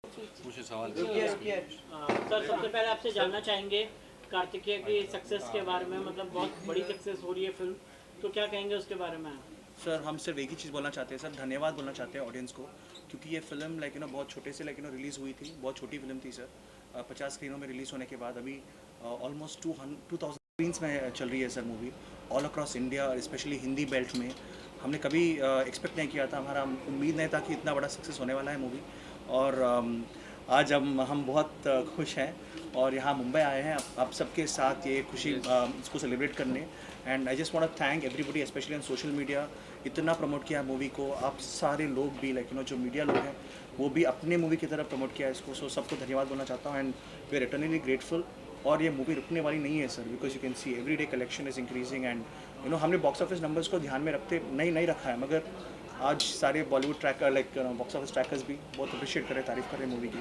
मुझे सवाल सर सबसे पहले आपसे जानना चाहेंगे कार्तिकेय की सक्सेस के बारे में, मतलब बहुत बड़ी सक्सेस हो रही है फिल्म, तो क्या कहेंगे उसके बारे में आप? सर हम सिर्फ एक ही चीज़ बोलना चाहते हैं सर, धन्यवाद बोलना चाहते हैं ऑडियंस को, क्योंकि ये फिल्म बहुत छोटे से रिलीज़ हुई थी, बहुत छोटी फिल्म थी सर। 50 स्क्रीनों में रिलीज़ होने के बाद अभी ऑलमोस्ट 2000 स्क्रीन्स में चल रही है sir movie, all across India और स्पेशली हिंदी बेल्ट में। हमने कभी एक्सपेक्ट नहीं किया था, हमारा उम्मीद नहीं था कि इतना बड़ा सक्सेस होने वाला है मूवी। और आज हम बहुत खुश हैं और यहाँ मुंबई आए हैं आप सबके साथ ये खुशी इसको सेलिब्रेट करने। And I just want to thank everybody specially on social media, इतना प्रमोट किया मूवी को। आप सारे लोग भी जो मीडिया लोग हैं वो भी अपने मूवी की तरफ प्रमोट किया इसको। सो सबको धन्यवाद बोलना चाहता हूँ and we are eternally grateful. और ये मूवी रुकने वाली नहीं है sir, because you can see every day collection is increasing. And हमने बॉक्स ऑफिस नंबर्स को ध्यान में रखते नहीं रखा है, मगर आज सारे Bollywood tracker box office trackers भी बहुत अप्रिशिएट कर रहे हैं, तारीफ कर रहे हैं मूवी की।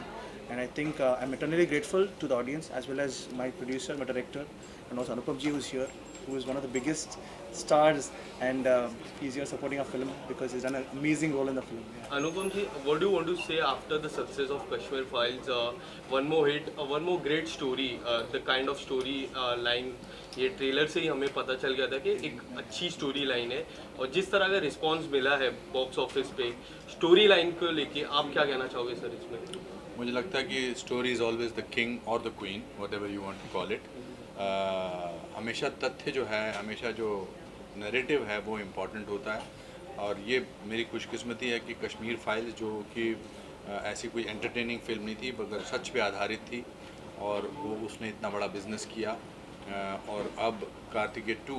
And I think I am eternally grateful to the audience as well as my producer, my director, and also Anupam ji who's here, who is one of the biggest stars, and he's here supporting our film because he's done an amazing role in the film. Yeah. Anupam ji, what do you want to say after the success of Kashmir Files? One more hit, one more great story, the kind of story line ये trailer से ही हमें पता चल गया था कि एक अच्छी स्टोरी लाइन है, और जिस तरह का रिस्पांस मिला है बॉक्स ऑफिस पे स्टोरी लाइन को लेके, आप क्या कहना चाहोगे सर इसमें? मुझे लगता है कि story is always the king और the queen, whatever you want to call it. हमेशा तथ्य जो है, हमेशा जो नैरेटिव है वो इम्पॉर्टेंट होता है। और ये मेरी खुशकिस्मती है कि कश्मीर फाइल्स जो कि ऐसी कोई एंटरटेनिंग फिल्म नहीं थी मगर सच पे आधारित थी, और वो उसने इतना बड़ा बिज़नेस किया। और अब कार्तिकेय 2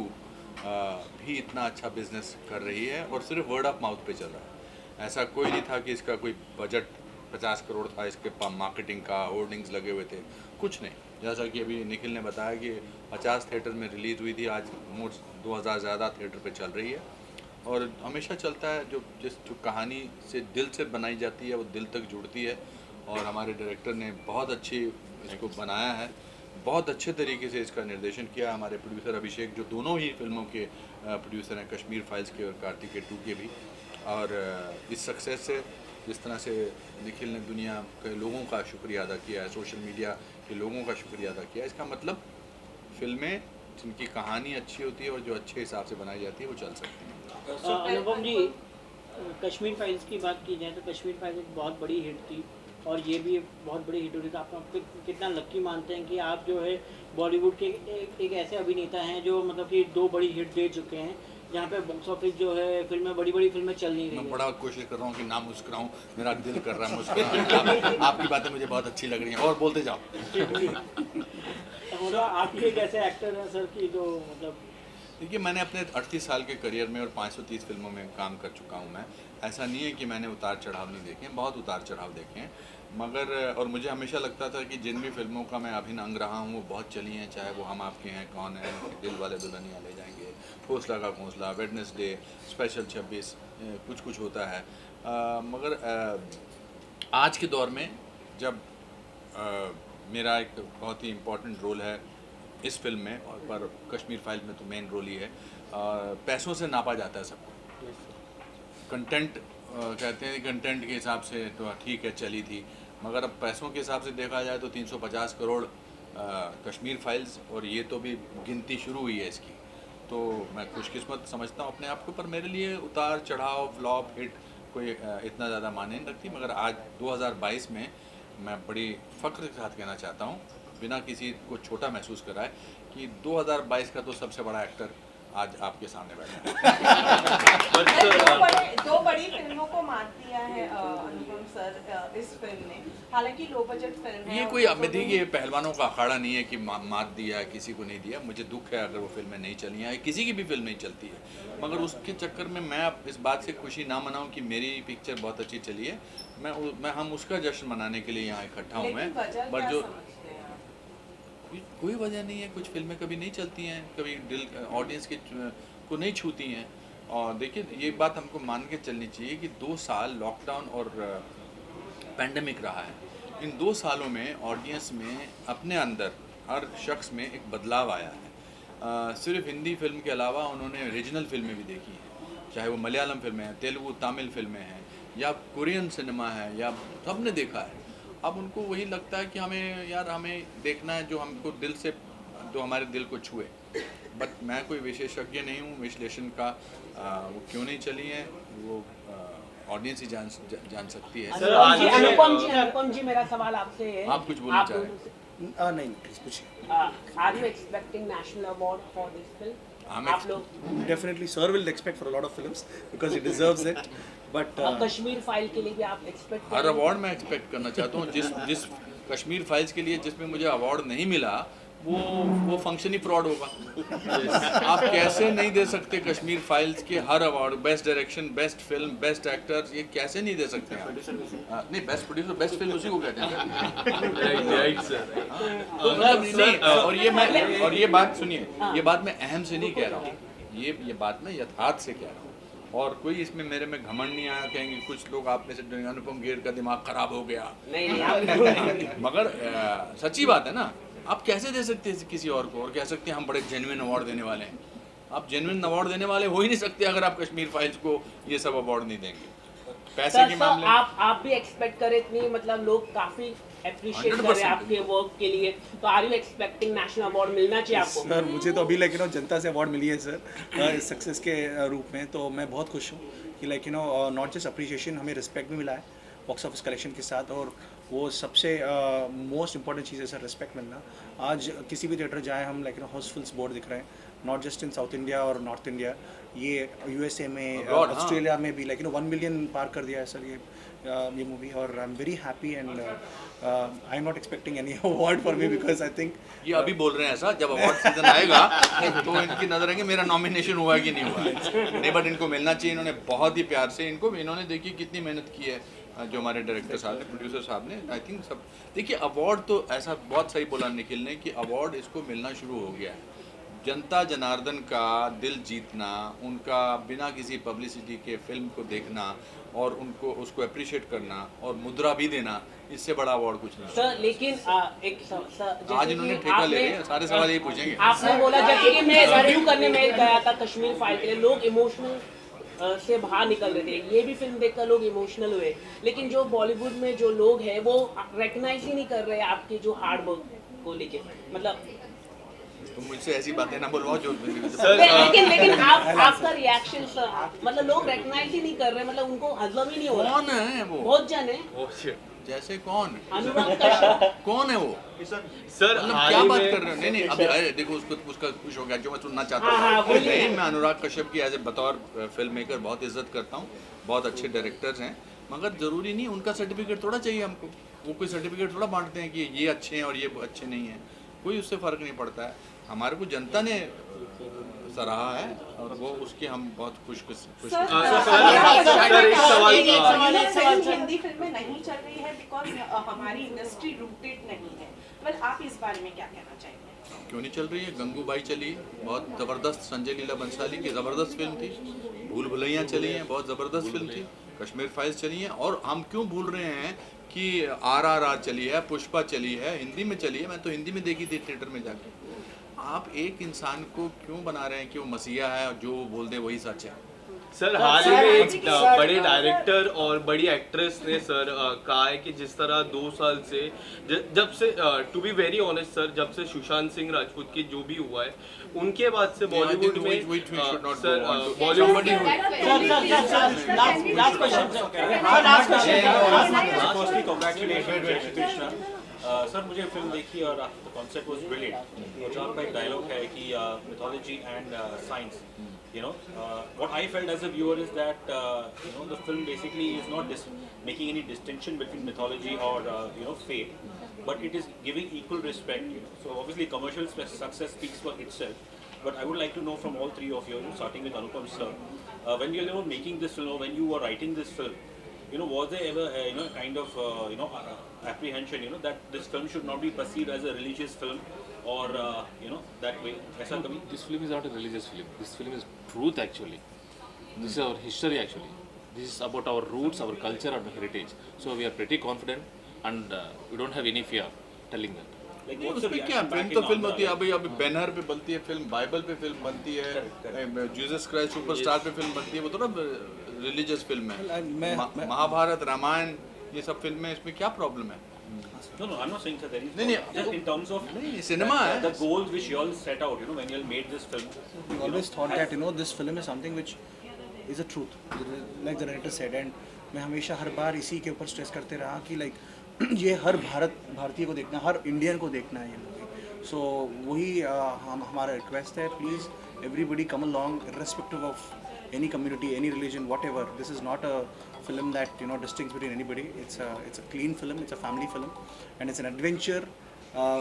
भी इतना अच्छा बिज़नेस कर रही है और सिर्फ वर्ड ऑफ माउथ पे चल रहा है। ऐसा कोई नहीं था कि इसका कोई बजट 50 करोड़ था इसके मार्केटिंग का, होर्डिंग्स लगे हुए थे, कुछ नहीं। जैसा कि अभी निखिल ने बताया कि 50 थिएटर में रिलीज़ हुई थी, आज मोट 2000 ज़्यादा थिएटर पे चल रही है। और हमेशा चलता है जो कहानी से दिल से बनाई जाती है वो दिल तक जुड़ती है। और हमारे डायरेक्टर ने बहुत अच्छी इसको बनाया है, बहुत अच्छे तरीके से इसका निर्देशन किया। हमारे प्रोड्यूसर अभिषेक जो दोनों ही फिल्मों के प्रोड्यूसर हैं, कश्मीर फाइल्स के और कार्तिकेय 2 के भी। और इस सक्सेस से जिस तरह से निखिल ने दुनिया के लोगों का शुक्रिया अदा किया है, सोशल मीडिया के लोगों का शुक्रिया अदा किया है, इसका मतलब फिल्में जिनकी कहानी अच्छी होती है और जो अच्छे हिसाब से बनाई जाती है वो चल सकती हैं। अनुपम जी, कश्मीर फाइल्स की बात की जाए तो कश्मीर फाइल्स एक बहुत बड़ी हिट थी और ये भी बहुत बड़ी हिट हो रही थी। आप कितना लक्की मानते हैं कि आप जो है बॉलीवुड के एक ऐसे अभिनेता हैं जो मतलब कि 2 बड़ी हिट दे चुके हैं, जहाँ पे बॉक्स ऑफिस जो है फिल्में बड़ी फिल्में चल नहीं रही मैं है। बड़ा कोशिश कर रहा हूँ कि ना मुस्कुराऊँ, मेरा दिल कर रहा है मुस्कुराने। आपकी बातें मुझे बहुत अच्छी लग रही हैं और बोलते जाओ। मतलब आप ही एक ऐसे एक्टर हैं सर कि जो मतलब, देखिए, मैंने अपने 38 साल के करियर में और 530 फिल्मों में काम कर चुका हूँ मैं। ऐसा नहीं है कि मैंने उतार चढ़ाव नहीं देखे हैं, बहुत उतार चढ़ाव देखे हैं। मगर और मुझे हमेशा लगता था कि जिन भी फिल्मों का मैं अभिन्न अंग रहा हूँ वो बहुत चली हैं, चाहे वो हम आपके हैं, कौन है, दिल वाले दुल्हनिया ले जाएंगे, हौसला का घोंसला, वेडनेसडे, स्पेशल 26, कुछ होता है। मगर आज के दौर में जब मेरा एक बहुत ही इम्पोर्टेंट रोल है इस फिल्म में, और पर कश्मीर फाइल में तो मेन रोल ही है। पैसों से नापा जाता है सबको। कंटेंट कहते हैं, कंटेंट के हिसाब से तो ठीक है चली थी, मगर अब पैसों के हिसाब से देखा जाए तो 350 करोड़ कश्मीर फाइल्स, और ये तो भी गिनती शुरू हुई है इसकी। तो मैं खुशकिस्मत समझता हूँ अपने आप को, पर मेरे लिए उतार चढ़ाव, फ्लॉप, हिट कोई इतना ज़्यादा मायने नहीं रखती। मगर आज 2022 में मैं बड़ी फ़ख्र के साथ कहना चाहता हूँ, बिना किसी को छोटा महसूस कराए, कि 2022 का तो सबसे बड़ा एक्टर आज आपके सामने बैठा है। दो बड़ी फिल्मों को मात दिया है अनुपम सर इस फिल्म ने, हालांकि लो बजट फिल्म है। ये कोई अब देखिए पहलवानों का अखाड़ा नहीं है कि मात दिया है, किसी को नहीं दिया। मुझे दुख है अगर वो फिल्में नहीं चली हैं, किसी की भी फिल्म नहीं चलती है, मगर उसके चक्कर में मैं अब इस बात से खुशी ना मनाऊं कि मेरी पिक्चर बहुत अच्छी चली है। हम उसका जश्न मनाने के लिए यहाँ इकट्ठा हूँ मैं। पर जो कोई वजह नहीं है, कुछ फिल्में कभी नहीं चलती हैं, कभी दिल ऑडियंस के को नहीं छूती हैं। और देखिए, ये बात हमको मान के चलनी चाहिए कि 2 साल लॉकडाउन और पैंडेमिक रहा है। इन 2 सालों में ऑडियंस में अपने अंदर हर शख्स में एक बदलाव आया है। सिर्फ हिंदी फिल्म के अलावा उन्होंने रीजनल फिल्में भी देखी हैं, चाहे वो मलयालम फिल्में हैं, तेलुगु तमिल फिल्में हैं, या कोरियन सिनेमा है, या सबने देखा है। अब उनको वही लगता है कि हमें यार हमें देखना है जो हमको दिल से, जो हमारे दिल को छुए। बट मैं कोई विशेषज्ञ नहीं हूँ विश्लेषण का, वो क्यों नहीं चली है वो ऑडियंस ही जान सकती है। सर, आज ही- अनुपम जी मेरा सवाल आपसे है। आप कुछ बोलना चाह रहे हैं? नहीं प्लीज पूछिए। Are you expecting national award for this film? आप लोग definitely sir will expect for a lot of films because he deserves it, but Kashmir file के लिए भी आप एक्सपेक्ट हर अवार्ड मैं एक्सपेक्ट करना चाहता हूँ। जिस कश्मीर फाइल्स के लिए जिसमें मुझे अवार्ड नहीं मिला वो फंक्शन ही फ्रॉड होगा। आप कैसे नहीं दे सकते कश्मीर फाइल्स के हर award, best direction, best film, best actors, ये कैसे नहीं दे सकते आप? नहीं, बेस्ट प्रोड्यूसर, बेस्ट फिल्म उसी को कहते हैं। Right sir. तो मतलब नहीं, और ये बात सुनिए, ये बात मैं अहम से नहीं कह रहा हूँ, ये बात मैं यथार्थ से कह रहा हूँ। और कोई इसमें मेरे में घमंड नहीं आया, कहेंगे कुछ लोग आप में से अनुपम खेर का दिमाग खराब हो गया। नहीं मगर सच्ची बात है ना, आप कैसे दे सकते हैं किसी और को और कह सकते हैं हम बड़े जेन्युइन अवार्ड देने वाले हैं? आप जेन्युइन अवार्ड देने वाले हो ही नहीं सकते अगर आप कश्मीर फाइल्स को ये सब अवार्ड नहीं देंगे। पैसे के मामले में आप भी एक्सपेक्ट करें इतनी, मतलब लोग काफी अप्रिशिएट कर रहे हैं 100% आपके वर्क के लिए, तो are you expecting national award मिलना चाहिए आपको? सर मुझे तो अभी जनता से अवार्ड मिली है सर इस सक्सेस के रूप में, तो मैं बहुत खुश हूँ कि नॉट जस्ट अप्रिशिएशन, हमें रिस्पेक्ट भी मिला है बॉक्स ऑफिस कलेक्शन के साथ, और वो सबसे मोस्ट इंपॉर्टेंट चीज़ है सर, रिस्पेक्ट मिलना। आज किसी भी थिएटर जाए हम हाउसफुल्स बोर्ड दिख रहे हैं, not just in south India और नॉर्थ इंडिया, ये यूएसए में, ऑस्ट्रेलिया में भी 1 मिलियन पार कर दिया है सर ये मूवी, और I am very happy and I am not expecting any award for me because I think ये अभी बोल रहे हैं ऐसा, जब अवार्ड सीजन आएगा तो इनकी नजर आएंगे मेरा नॉमिनेशन हुआ है कि नहीं हुआ है। नहीं, बट इनको मिलना चाहिए। इन्होंने बहुत ही प्यार से इन्होंने देखिए कितनी मेहनत की है, जो हमारे डायरेक्टर साहब ने, प्रोड्यूसर साहब ने, आई थिंक सब। देखिए अवार्ड तो ऐसा बहुत सही बोला निखिल ने कि अवार्ड इसको मिलना शुरू हो गया है। जनता जनार्दन का दिल जीतना, उनका बिना किसी पब्लिसिटी के फिल्म को देखना और उनको उसको अप्रिशिएट करना और मुद्रा भी देना, इससे बड़ा अवार्ड कुछ नहीं। सर लेकिन आज इन्होंने ठेका ले लिया, सारे सवाल यही पूछेंगे। आपने बोला जैसे कि मैं रिव्यू करने में गया था कश्मीर फाइल के लिए, लोग इमोशनल से बाहर निकल रहे थे, ये भी फिल्म देखकर लोग इमोशनल हुए, लेकिन जो बॉलीवुड में जो लोग हैं वो रिकग्नाइज ही नहीं कर रहे आपके जो हार्ड वर्क को लेके, मतलब तो मुझसे ऐसी बातें ना बोलवाओ जो लेकिन आपका रिएक्शन सर, मतलब लोग रिकग्नाइज ही नहीं कर रहे, मतलब उनको हजम ही नहीं हो रहा। कौन है वो? बहुत जन है, ओह शिट। जैसे कौन? अनुराग कश्यप। कौन है वो? सर मतलब हाल क्या ही बात में- कर रहे हो? नहीं अभी अरे देखो उसका खुश हो गया जो मैं सुनना चाहता हाँ, हूँ। बोलिए। नहीं, मैं अनुराग कश्यप की एज ए बतौर फिल्म मेकर बहुत इज्जत करता हूँ, बहुत अच्छे डायरेक्टर्स हैं, मगर ज़रूरी नहीं उनका सर्टिफिकेट थोड़ा चाहिए हमको। वो कोई सर्टिफिकेट थोड़ा बांटते हैं कि ये अच्छे हैं और ये अच्छे नहीं हैं, कोई उससे फ़र्क नहीं पड़ता है। हमारे को जनता ने सराहा है और वो उसके हम बहुत खुश सर, सर, एक सवाल- हिंदी फिल्में नहीं चल रही है बिकॉज हमारी इंडस्ट्री रूटेड नहीं है। वेल, आप इस बारे में क्या कहना चाहेंगे? क्यों नहीं चल रही है? गंगूबाई चली, बहुत ज़बरदस्त, संजय लीला बंसाली की ज़बरदस्त फिल्म थी। भूल भुलैया चली हैं, बहुत ज़बरदस्त फिल्म थी। कश्मीर फाइल्स चली हैं, और हम क्यों भूल रहे हैं कि RRR चली है, पुष्पा चली है, हिंदी में चली है। मैं तो हिंदी में देखी थी थिएटर में जाके। आप एक इंसान को क्यों बना रहे हैं कि वो मसीहा है और जो वो बोल दे वही सच है? सर हाल ही में एक बड़े डायरेक्टर और बड़ी एक्ट्रेस ने सर कहा है कि जिस तरह 2 साल से जब से to be very honest sir, जब से सुशांत सिंह राजपूत की जो भी हुआ है उनके बाद से बॉलीवुड में sir Bollywood last question sir मुझे फिल्म देखी और कॉन्सेप्ट वाज ब्रिलियंट, और जो आपका एक डायलॉग है कि mythology and science, what I felt as a viewer is that the film basically is not making any distinction between mythology or fate, but it is giving equal respect. So obviously commercial success speaks for itself, but I would like to know from all three of you, starting with Anupam sir, when you were making this film, or when you were writing this film, was there ever kind of apprehension that this film should not be perceived as a religious film, or that way? ऐसा कभी? This film is not a religious film. This film is truth actually. This is our history actually. This is about our roots, our culture, our heritage. So we are pretty confident, and we don't have any fear telling that. Like, नहीं, what's the उसमें क्या, reaction film back तो in film Andhra? होती है। अभी banner पे बनती है फिल्म, बाइबल पे फिल्म बनती है, जीसस क्राइस्ट सुपरस्टार पे फिल्म बनती है, वो थोड़ा रिलीजियस फिल्म है। महाभारत, रामायण, ये सब फिल्में, इसमें क्या प्रॉब्लम है? No, I'm not saying that there is. नहीं, Just in terms of नहीं, cinema है. the goals which you all set out, when you all made this film. We always thought that this film is something which is a truth, like the director said, and मैं हमेशा हर बार इसी के ऊपर stress करते रहा कि like ये हर भारतीय को देखना, हर इंडियन को देखना है ये मूवी. सो वही हमारा रिक्वेस्ट है, please everybody come along irrespective of any community, any religion, whatever. This is not a film that distincts between anybody. It's a clean film, it's a family film, and it's an adventure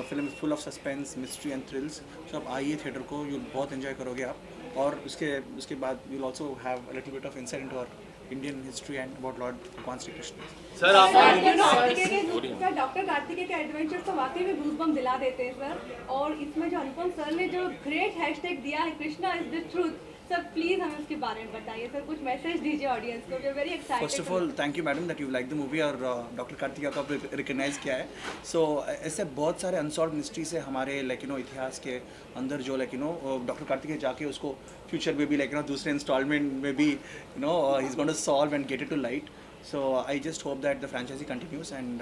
film full of suspense, mystery and thrills. So आप आइए theatre को, you'll बहुत enjoy करोगे आप, और उसके बाद you'll also have a little bit of insight into our Indian history and about Lord Bhagwan Shri Krishna. Sir आप डॉक्टर कार्तिकेय के एडवेंचर तो वाकई में गूज़बम्प दिला देते हैं सर, और इसमें जो अनुपम सर ने जो ग्रेट हैशटैग दिया है Krishna is the truth, sir please हमें उसके बारे में बताइए सर, कुछ मैसेज दीजिए ऑडियंस को. We are very excited. First of all thank you madam that you like the movie, और डॉक्टर कार्तिकेय को आपने रिकग्नाइज किया है. सो ऐसे बहुत सारे अनसॉल्व मिस्ट्रीज है हमारे इतिहास के अंदर, जो डॉक्टर कार्तिकेय जाके उसको फ्यूचर में भी दूसरे इंस्टॉलमेंट में भी he is going to solve and get it to light. So I just hope that the franchise continues, and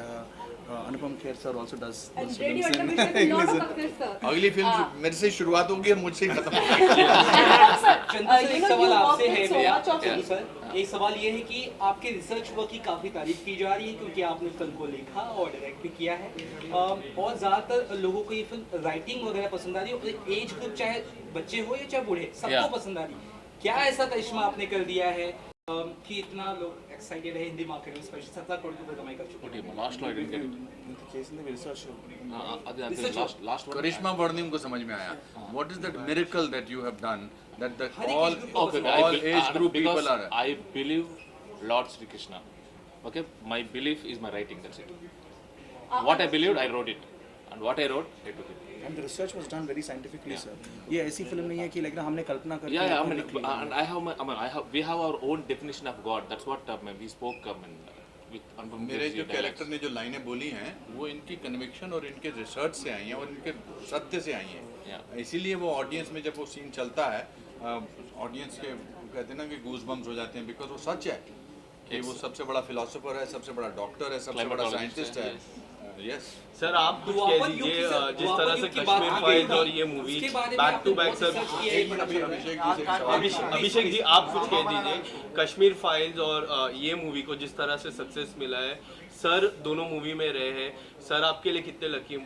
Anupam Kher sir also does. And Radio Undervision is a lot of success, sir. अगली film मेरे से शुरुआत होगी और मुझसे ही खत्म होगी. एक सवाल आपसे है भैया सर, एक सवाल ये है कि आपके रिसर्च वर्क की काफ़ी तारीफ की जा रही है क्योंकि आपने फिल्म को लिखा और डायरेक्ट भी किया है, और ज़्यादातर लोगों को ये फिल्म राइटिंग वगैरह पसंद आ रही है, और एज ग्रुप चाहे बच्चे हो या चाहे बूढ़े सबको पसंद आ रही है. क्या ऐसा करिश्मा आपने कर दिया है कि इतना लोग एक्साइटेड है हिंदी मार्केट में, स्पेशली 17 करोड़ रुपए कमाई कर चुके हैं? Last line I didn't get it. Last one. करिश्मा वर्णिम को समझ में आया. What is that miracle that you have done that the all age group people are? I believe Lord Sri Krishna. Okay, my belief is my writing. That's it. What I believed, I wrote it, and what I wrote, I took it. And the research was done very scientifically, sir. ये ऐसी film नहीं है कि हमने कल्पना करके. Yeah, I mean, we have our own definition of God. That's what we spoke with Anupam. मेरे जो character ने जो लाइनें बोली हैं वो इनकी कन्विक्शन और इनके रिसर्च से आई हैं और इनके सत्य से आई हैं. इसीलिए वो ऑडियंस में जब वो सीन चलता है, ऑडियंस के कहते हैं ना कि गूज बम्स हो जाते हैं, बिकॉज वो सच है कि वो सबसे बड़ा फिलोसोफर है, सबसे बड़ा डॉक्टर है, सबसे बड़ा साइंटिस्ट है. यस सर आप कुछ कह दीजिए, जिस तरह से कश्मीर फाइल्स और ये movie back to back. Sir Abhishek ji आप कुछ कह दीजिए, कश्मीर फाइल्स और ये मूवी को जिस तरह से सक्सेस मिला है, सर दोनों मूवी में रहे हैं, सर आपके लिए कितने लकी?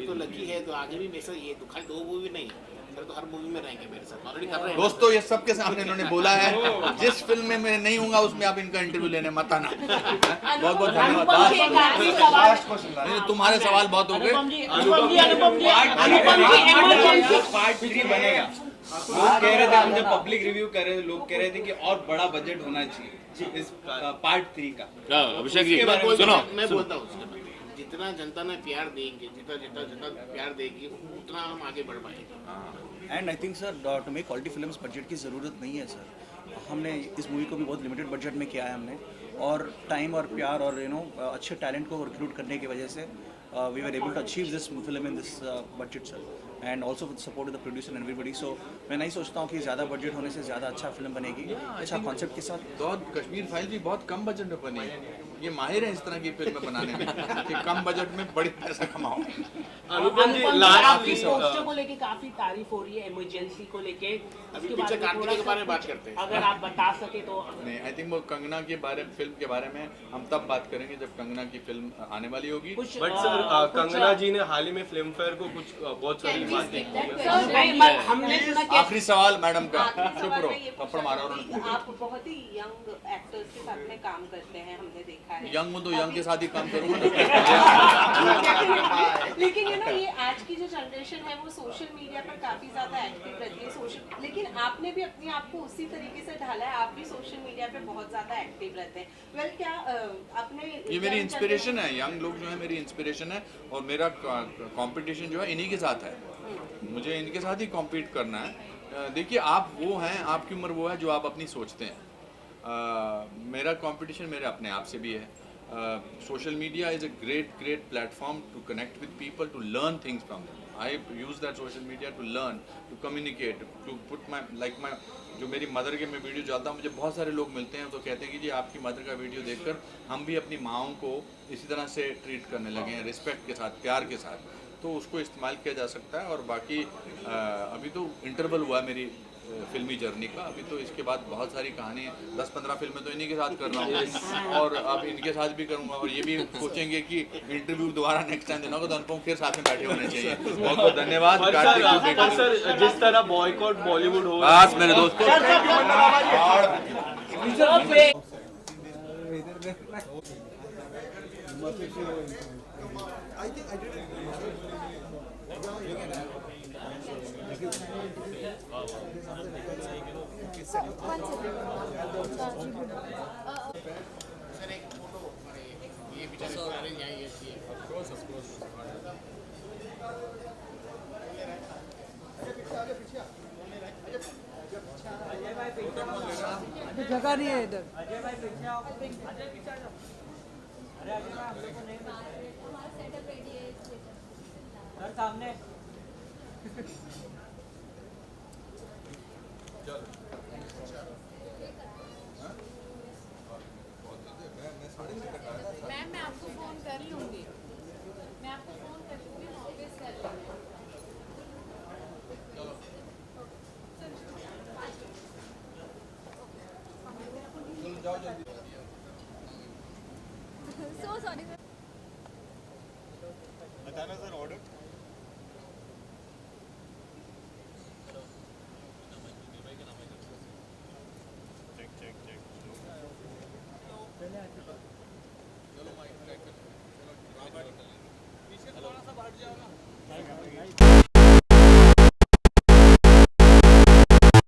तो लकी है, तो आगे भी मेरे साथ ये तो खाली 2 मूवी नहीं सर, तो हर मूवी में रहेंगे मेरे साथ, ऑलरेडी कर रहे हैं. दोस्तों ये सबके सामने इन्होंने बोला है, जिस फिल्म में मैं नहीं हूँगा उसमें आप इनका इंटरव्यू लेने मत आना. बहुत बहुत धन्यवाद. तुम्हारे सवाल बहुत हो गए. पार्ट 3 बनेगा. लोग कह रहे थे, हम जब पब्लिक रिव्यू कर रहे थे, लोग कह रहे थे कि और बड़ा बजट होना चाहिए इस पार्ट 3 का. अभिषेक जी सुनो, मैं बोलता हूँ, जितना जनता ने प्यार देंगे, जितना प्यार देगी उतना हम आगे बढ़ पाएंगे. And I think sir to make quality films budget की ज़रूरत नहीं है सर. हमने इस मूवी को भी बहुत लिमिटेड बजट में किया है हमने, और टाइम और प्यार और अच्छे टैलेंट को रिक्रूट करने की वजह से we were able to achieve this film in this budget sir, and also with the support of the producer and everybody. So मैं नहीं सोचता हूँ कि ज़्यादा बजट होने से ज़्यादा अच्छा फिल्म बनेगी, अच्छा कॉन्सेप्ट के साथ. तो कश्मीर फाइल भी बहुत कम बजट में बनी है. ये माहिर है इस तरह की फिल्म बनाने में कि कम बजट में बड़ी पैसा कमाओ. अनुपम जी आपकी पोस्टर को लेके काफी तारीफ हो रही है, इमरजेंसी को लेके. अभी पीछे कार्तिकेय के बारे में बात करते हैं, अगर आप बता सके तो. नहीं, आई थिंक वो कंगना के बारे फिल्म के बारे में हम तब बात करेंगे जब कंगना की फिल्म आने वाली होगी. बट सर कंगना जी ने हाल ही में फिल्म फेयर को कुछ बहुत सारी बातें. हमने सुना कि आखिरी सवाल मैडम का. चुप रहो, थप्पड़ मारा उन्होंने. आप बहुत ही यंग एक्टर्स के साथ में काम करते हैं, हमने देखा है. यंग हूँ तो यंग के साथ ही काम करूँगा ना. लेकिन ये आज की जो जनरेशन है वो सोशल मीडिया पर काफी ज्यादा एक्टिव रहती है. सोशल, लेकिन आपने भी अपने आप को उसी तरीके से ढाला है, आप भी सोशल मीडिया पे बहुत ज्यादा एक्टिव रहते हैं. वेल क्या अपने ये मेरी इंस्पिरेशन है. यंग लोग जो है मेरी इंस्पिरेशन है, और मेरा कंपटीशन जो है इन्हीं के साथ है. मुझे इनके साथ ही कॉम्पीट करना है. देखिए आप वो हैं, आपकी उम्र वो है जो आप अपनी सोचते हैं. मेरा कंपटीशन मेरे अपने आप से भी है. social media is a great platform to connect with people, to learn things from them. I use that social media to learn, to communicate, to put my जो मेरी मदर के मैं वीडियो डालता हूँ, मुझे बहुत सारे लोग मिलते हैं तो कहते हैं कि जी आपकी मदर का वीडियो देखकर हम भी अपनी माँओं को इसी तरह से ट्रीट करने लगे हैं, रिस्पेक्ट के साथ, प्यार के साथ। तो उसको इस्तेमाल किया जा सकता है। और बाकी अभी तो इंटरवल हुआ मेरी फिल्मी जर्नी का, अभी तो इसके बाद बहुत सारी कहानी 10-15 फिल्में तो इन्हीं के साथ कर रहा हूँ और अब इनके साथ भी करूँगा। और ये भी सोचेंगे कि इंटरव्यू दोबारा नेक्स्ट टाइम देना होगा तो अनुपम फिर साथ में बैठे होने चाहिए। बहुत बहुत धन्यवाद। सर जिस तरह बॉयकॉट बॉलीवुड हो बस मेरे दोस्तों, सर एक फोटो ये बेचारे सारे यहाँ ये चाहिए। जगह नहीं है इधर। सामने मैम मैं आपको फोन कर लूँगी, मैं आपको फोन कर लूँगी, ऑफिस कर लूँगी। So sorry sir. बताना सर ऑर्डर। चलो